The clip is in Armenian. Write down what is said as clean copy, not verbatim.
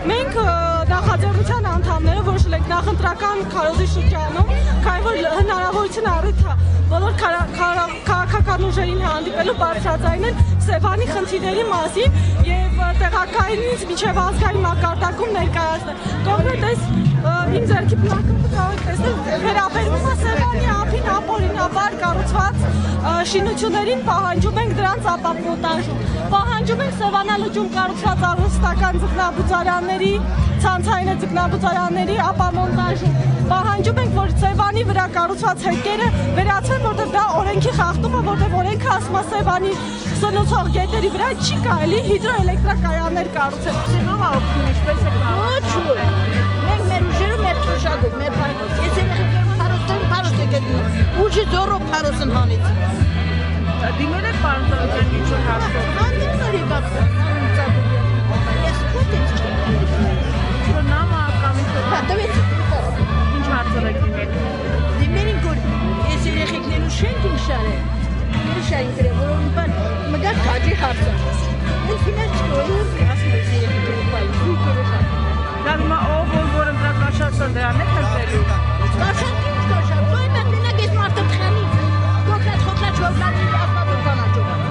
Մենք նախաձեռնության անդամները որոշել ենք նախընտրական քարոզի շրջանում, քանի որ հնարավորություն առիթ է բոլոր քաղաքական ուժերին հանդիպելու բարձրաձայնել Սևանի խնդիրների մասին եւ տեղակայինից մինչեւ ազգային մակարդակում ներկայացնել։ Կոնկրետ իմ ձեռքի պլակատը կարող եք տեսնել վերաբերվում է Սևանի ափին ապօրինաբար կառուցված շինություններին, պահանջում ենք դրանց ապամոնտաժում, պահանջում ենք Սևանալճում կառուցված արհեստական ձկնաբուծարանների, ցանցային ձկնաբուծարանների ապամոնտաժում, պահանջում ենք, որ Սևանի վրա կառուցված հեկերը վերացվեն, որտեղ դա օրենքի խախտում է, որտեղ օրենքը ասում է Սևանի սնուցող գետերի վրա չի կարելի հիդրոէլեկտրակայաններ կառուցել։ Սևանա օգնում ինչպես է կարող։ Մենք մեր ուժերը մեր թոշակով, մեր փայլով։ Ես երեխեքներում փարոս եկել ուժի ձորով փարոսն հանեց։ Դիմել եք պարոն Ծառուկյան ինչ-որ հարցով։ Հանդիպներ եկավ։ Ես քուտից Որ նամա կամ տվեց։ ինչ հարցով եք դիմել։ Դիմերին որ ես երեխեքներու շենք ինք շարել։ Ես շարին գրել, որ բան մգա քաջի հարցը։ Ես ֆինանս չորում ասում ես երեխեքներու բայ։ Դա ով որ ընտրական շարժը դրանն է քրտելու։ Կաշան